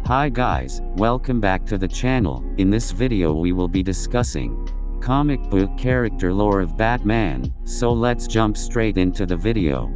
Hi guys, welcome back to the channel. In this video we will be discussing comic book character lore of Batman, so let's jump straight into the video.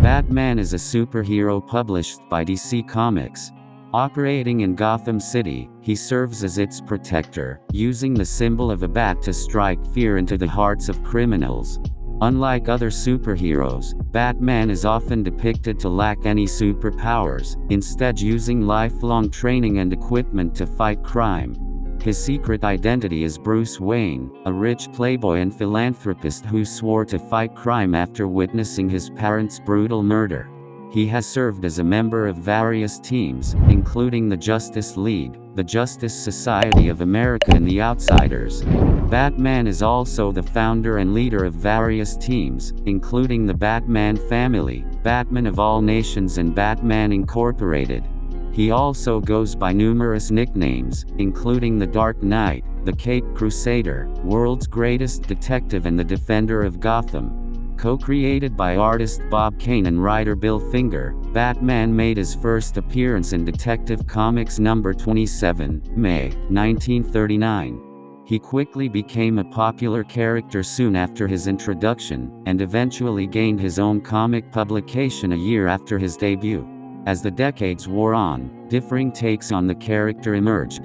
Batman is a superhero published by DC Comics. Operating in Gotham City, he serves as its protector, using the symbol of a bat to strike fear into the hearts of criminals. Unlike other superheroes, Batman is often depicted to lack any superpowers, instead using lifelong training and equipment to fight crime. His secret identity is Bruce Wayne, a rich playboy and philanthropist who swore to fight crime after witnessing his parents' brutal murder. He has served as a member of various teams, including the Justice League, the Justice Society of America and the Outsiders. Batman is also the founder and leader of various teams, including the Batman Family, Batman of All Nations and Batman Incorporated. He also goes by numerous nicknames, including the Dark Knight, the Caped Crusader, World's Greatest Detective and the Defender of Gotham. Co-created by artist Bob Kane and writer Bill Finger, Batman made his first appearance in Detective Comics number 27, May, 1939. He quickly became a popular character soon after his introduction, and eventually gained his own comic publication a year after his debut. As the decades wore on, differing takes on the character emerged.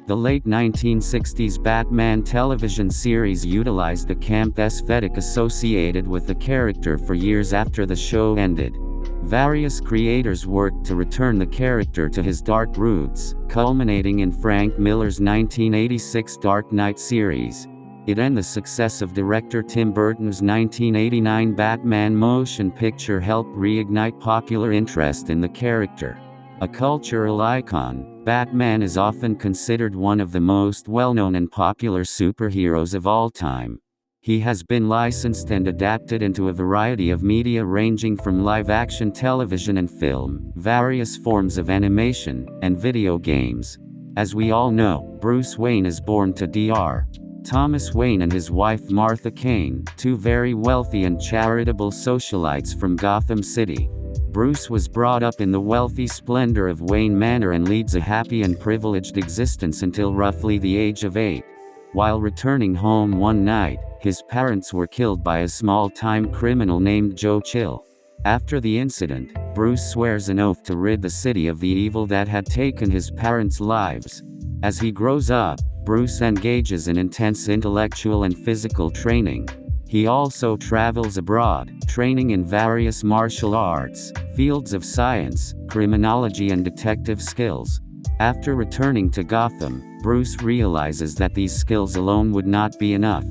The late 1960s Batman television series utilized the camp aesthetic associated with the character for years after the show ended. Various creators worked to return the character to his dark roots, culminating in Frank Miller's 1986 Dark Knight series. It and the success of director Tim Burton's 1989 Batman motion picture helped reignite popular interest in the character. A cultural icon, Batman is often considered one of the most well-known and popular superheroes of all time. He has been licensed and adapted into a variety of media ranging from live-action television and film, various forms of animation, and video games. As we all know, Bruce Wayne is born to Dr. Thomas Wayne and his wife Martha Kane, two very wealthy and charitable socialites from Gotham City. Bruce was brought up in the wealthy splendor of Wayne Manor and leads a happy and privileged existence until roughly the age of 8. While returning home one night, his parents were killed by a small-time criminal named Joe Chill. After the incident, Bruce swears an oath to rid the city of the evil that had taken his parents' lives. As he grows up, Bruce engages in intense intellectual and physical training. He also travels abroad, training in various martial arts, fields of science, criminology and detective skills. After returning to Gotham, Bruce realizes that these skills alone would not be enough.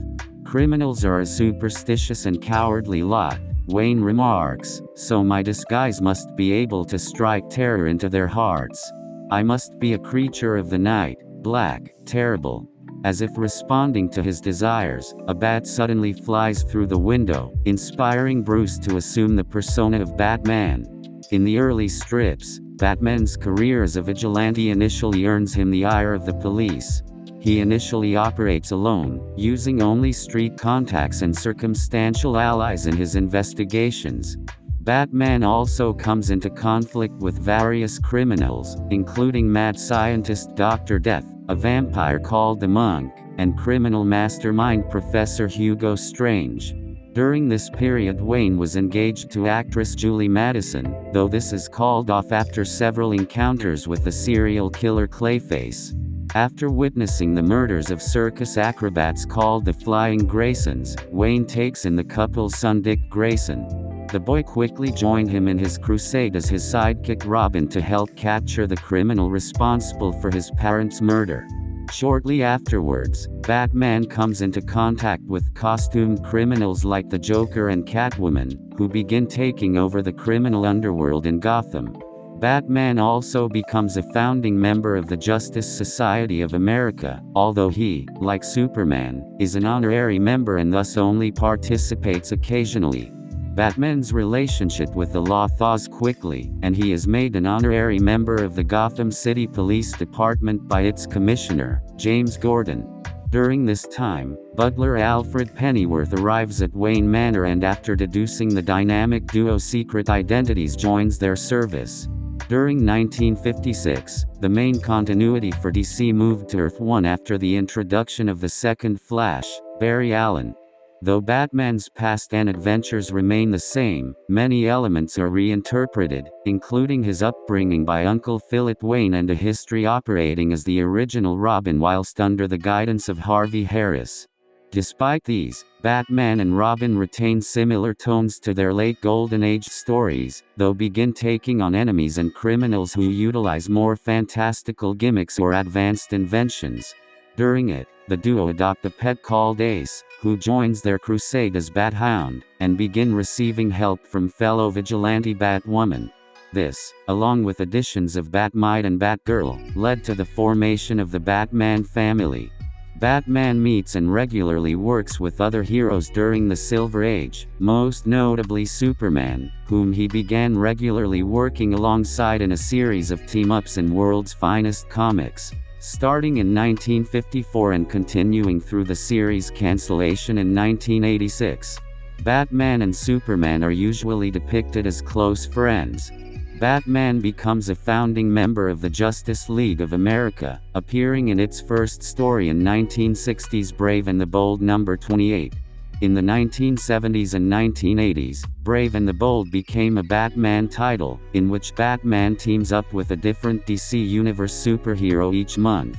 Criminals are a superstitious and cowardly lot, Wayne remarks, so my disguise must be able to strike terror into their hearts. I must be a creature of the night, black, terrible. As if responding to his desires, a bat suddenly flies through the window, inspiring Bruce to assume the persona of Batman. In the early strips, Batman's career as a vigilante initially earns him the ire of the police. He initially operates alone, using only street contacts and circumstantial allies in his investigations. Batman also comes into conflict with various criminals, including mad scientist Dr. Death, a vampire called the Monk, and criminal mastermind Professor Hugo Strange. During this period Wayne was engaged to actress Julie Madison, though this is called off after several encounters with the serial killer Clayface. After witnessing the murders of circus acrobats called the Flying Graysons, Wayne takes in the couple's son Dick Grayson. The boy quickly joined him in his crusade as his sidekick Robin to help capture the criminal responsible for his parents' murder. Shortly afterwards, Batman comes into contact with costumed criminals like the Joker and Catwoman, who begin taking over the criminal underworld in Gotham. Batman also becomes a founding member of the Justice Society of America, although he, like Superman, is an honorary member and thus only participates occasionally. Batman's relationship with the law thaws quickly, and he is made an honorary member of the Gotham City Police Department by its commissioner, James Gordon. During this time, butler Alfred Pennyworth arrives at Wayne Manor and after deducing the dynamic duo's secret identities joins their service. During 1956, the main continuity for DC moved to Earth 1 after the introduction of the second Flash, Barry Allen. Though Batman's past and adventures remain the same, many elements are reinterpreted, including his upbringing by Uncle Philip Wayne and a history operating as the original Robin whilst under the guidance of Harvey Harris. Despite these, Batman and Robin retain similar tones to their late Golden Age stories, though begin taking on enemies and criminals who utilize more fantastical gimmicks or advanced inventions. During it, the duo adopt a pet called Ace, who joins their crusade as Bat-Hound, and begin receiving help from fellow vigilante Batwoman. This, along with additions of Batmite and Batgirl, led to the formation of the Batman family. Batman meets and regularly works with other heroes during the Silver Age, most notably Superman, whom he began regularly working alongside in a series of team-ups in World's Finest Comics. Starting in 1954 and continuing through the series' cancellation in 1986. Batman and Superman are usually depicted as close friends. Batman becomes a founding member of the Justice League of America, appearing in its first story in 1960's Brave and the Bold number 28. In the 1970s and 1980s, Brave and the Bold became a Batman title, in which Batman teams up with a different DC Universe superhero each month.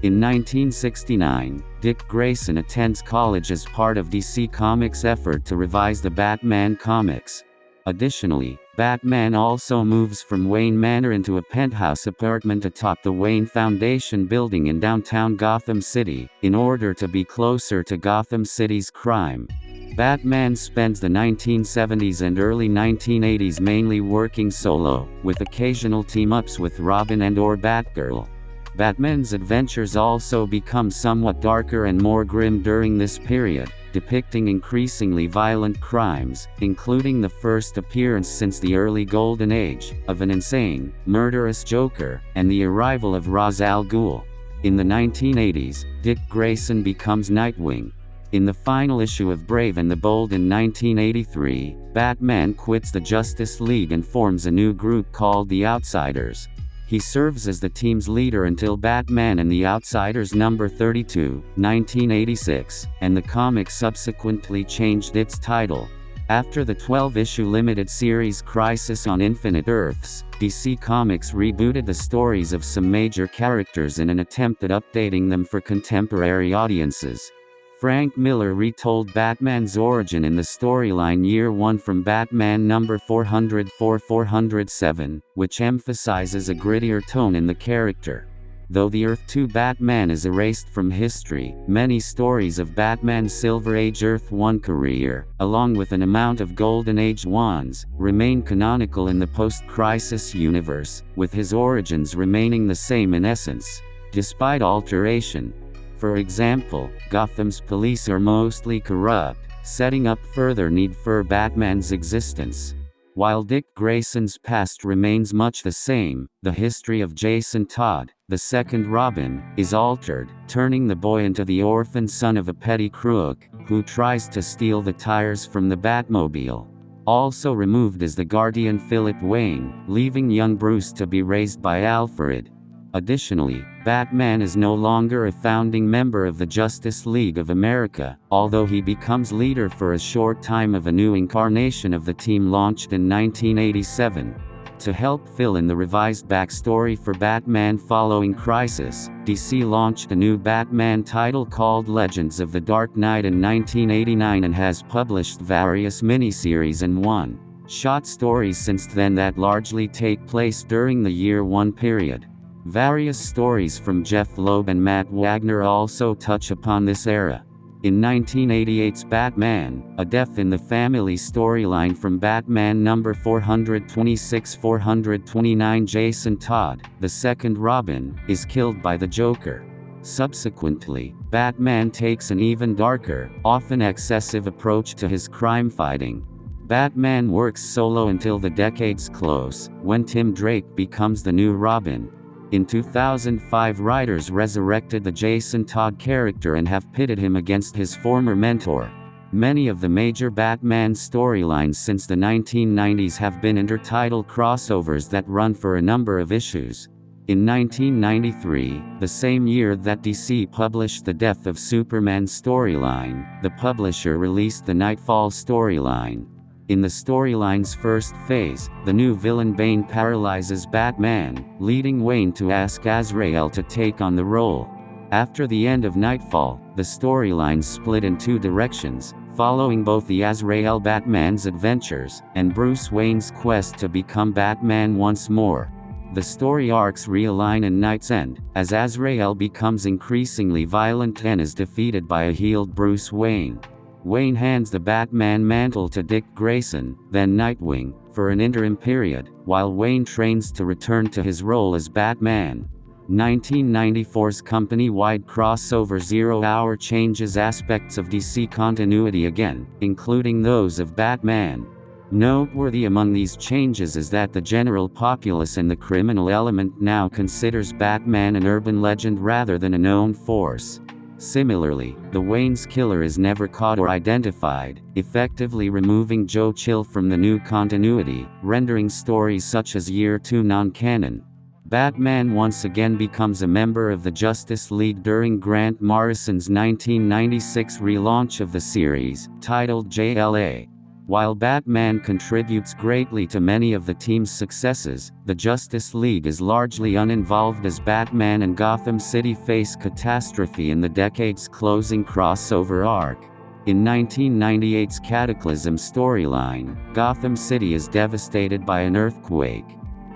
In 1969, Dick Grayson attends college as part of DC Comics' effort to revise the Batman comics. Additionally, Batman also moves from Wayne Manor into a penthouse apartment atop the Wayne Foundation building in downtown Gotham City, in order to be closer to Gotham City's crime. Batman spends the 1970s and early 1980s mainly working solo, with occasional team-ups with Robin and/or Batgirl. Batman's adventures also become somewhat darker and more grim during this period, depicting increasingly violent crimes, including the first appearance since the early Golden Age, of an insane, murderous Joker, and the arrival of Ra's al Ghul. In the 1980s, Dick Grayson becomes Nightwing. In the final issue of Brave and the Bold in 1983, Batman quits the Justice League and forms a new group called the Outsiders. He serves as the team's leader until Batman and the Outsiders number 32, 1986, and the comic subsequently changed its title. After the 12-issue limited series Crisis on Infinite Earths, DC Comics rebooted the stories of some major characters in an attempt at updating them for contemporary audiences. Frank Miller retold Batman's origin in the storyline Year One from Batman number 404-407, which emphasizes a grittier tone in the character. Though the Earth 2 Batman is erased from history, many stories of Batman's Silver Age Earth 1 career, along with an amount of Golden Age ones, remain canonical in the post-Crisis universe, with his origins remaining the same in essence, despite alteration. For example, Gotham's police are mostly corrupt, setting up further need for Batman's existence. While Dick Grayson's past remains much the same, the history of Jason Todd, the second Robin, is altered, turning the boy into the orphan son of a petty crook, who tries to steal the tires from the Batmobile. Also removed is the guardian Philip Wayne, leaving young Bruce to be raised by Alfred. Additionally, Batman is no longer a founding member of the Justice League of America, although he becomes leader for a short time of a new incarnation of the team launched in 1987. To help fill in the revised backstory for Batman following Crisis, DC launched a new Batman title called Legends of the Dark Knight in 1989 and has published various miniseries and one-shot stories since then that largely take place during the Year One period. Various stories from Jeff Loeb and Matt Wagner also touch upon this era. In 1988's Batman, a Death in the Family storyline from Batman number 426-429, Jason Todd, the second Robin, is killed by the Joker. Subsequently, Batman takes an even darker, often excessive approach to his crime fighting. Batman works solo until the decade's close, when Tim Drake becomes the new Robin. In 2005, writers resurrected the Jason Todd character and have pitted him against his former mentor. Many of the major Batman storylines since the 1990s have been intertitle crossovers that run for a number of issues. In 1993, the same year that DC published the Death of Superman storyline, the publisher released the Nightfall storyline. In the storyline's first phase, the new villain Bane paralyzes Batman, leading Wayne to ask Azrael to take on the role. After the end of Nightfall, the storyline split in two directions, following both the Azrael Batman's adventures, and Bruce Wayne's quest to become Batman once more. The story arcs realign in Night's End, as Azrael becomes increasingly violent and is defeated by a healed Bruce Wayne. Wayne hands the Batman mantle to Dick Grayson, then Nightwing, for an interim period, while Wayne trains to return to his role as Batman. 1994's company-wide crossover Zero Hour changes aspects of DC continuity again, including those of Batman. Noteworthy among these changes is that the general populace and the criminal element now considers Batman an urban legend rather than a known force. Similarly, the Wayne's killer is never caught or identified, effectively removing Joe Chill from the new continuity, rendering stories such as Year 2 non-canon. Batman once again becomes a member of the Justice League during Grant Morrison's 1996 relaunch of the series, titled JLA. While Batman contributes greatly to many of the team's successes, the Justice League is largely uninvolved as Batman and Gotham City face catastrophe in the decade's closing crossover arc. In 1998's Cataclysm storyline, Gotham City is devastated by an earthquake.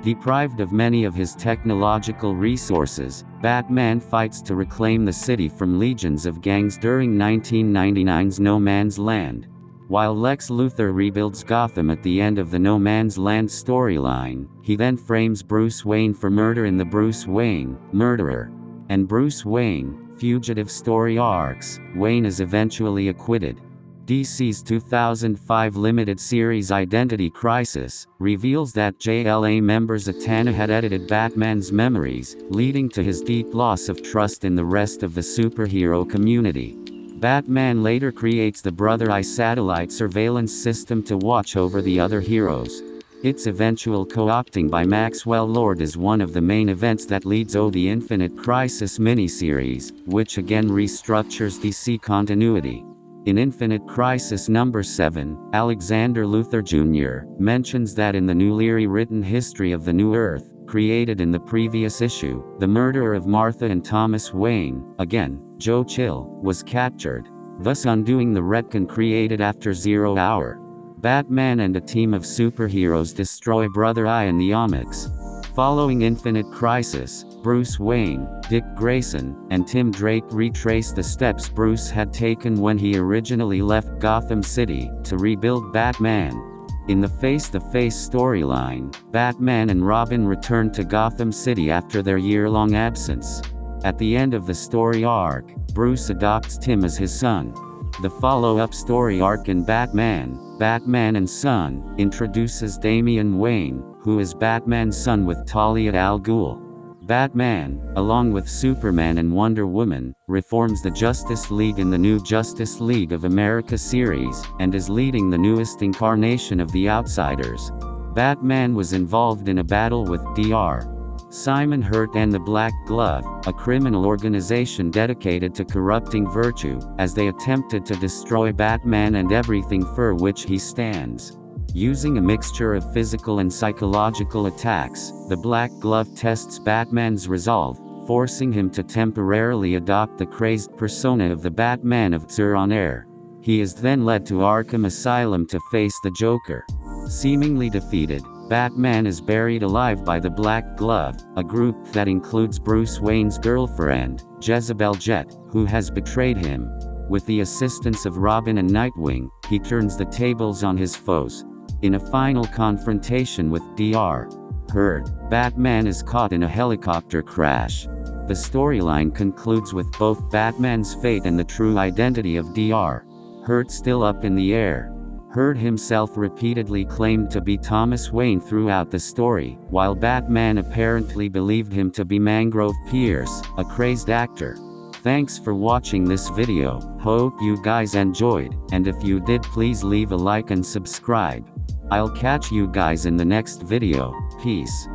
Deprived of many of his technological resources, Batman fights to reclaim the city from legions of gangs during 1999's No Man's Land. While Lex Luthor rebuilds Gotham at the end of the No Man's Land storyline, he then frames Bruce Wayne for murder in the Bruce Wayne, Murderer, and Bruce Wayne, Fugitive story arcs. Wayne is eventually acquitted. DC's 2005 limited series Identity Crisis reveals that JLA member Zatanna had edited Batman's memories, leading to his deep loss of trust in the rest of the superhero community. Batman later creates the Brother Eye satellite surveillance system to watch over the other heroes. Its eventual co-opting by Maxwell Lord is one of the main events that leads to the Infinite Crisis miniseries, which again restructures DC continuity. In Infinite Crisis number 7, Alexander Luthor Jr. mentions that in the newly written history of the New Earth, created in the previous issue, the murderer of Martha and Thomas Wayne, again, Joe Chill, was captured, thus undoing the retcon created after Zero Hour. Batman and a team of superheroes destroy Brother Eye and the Omix. Following Infinite Crisis, Bruce Wayne, Dick Grayson, and Tim Drake retrace the steps Bruce had taken when he originally left Gotham City to rebuild Batman. In the Face-to-Face storyline, Batman and Robin return to Gotham City after their year-long absence. At the end of the story arc, Bruce adopts Tim as his son. The follow-up story arc in Batman, Batman and Son, introduces Damian Wayne, who is Batman's son with Talia al Ghul. Batman, along with Superman and Wonder Woman, reforms the Justice League in the new Justice League of America series, and is leading the newest incarnation of the Outsiders. Batman was involved in a battle with Dr. Simon Hurt and the Black Glove, a criminal organization dedicated to corrupting virtue, as they attempted to destroy Batman and everything for which he stands. Using a mixture of physical and psychological attacks, the Black Glove tests Batman's resolve, forcing him to temporarily adopt the crazed persona of the Batman of Zur-En-Air. He is then led to Arkham Asylum to face the Joker. Seemingly defeated, Batman is buried alive by the Black Glove, a group that includes Bruce Wayne's girlfriend, Jezebel Jet, who has betrayed him. With the assistance of Robin and Nightwing, he turns the tables on his foes. In a final confrontation with Dr. Hurt, Batman is caught in a helicopter crash. The storyline concludes with both Batman's fate and the true identity of Dr. Hurt still up in the air. Hurt himself repeatedly claimed to be Thomas Wayne throughout the story, while Batman apparently believed him to be Mangrove Pierce, a crazed actor. Thanks for watching this video, hope you guys enjoyed, and if you did, please leave a like and subscribe. I'll catch you guys in the next video, peace.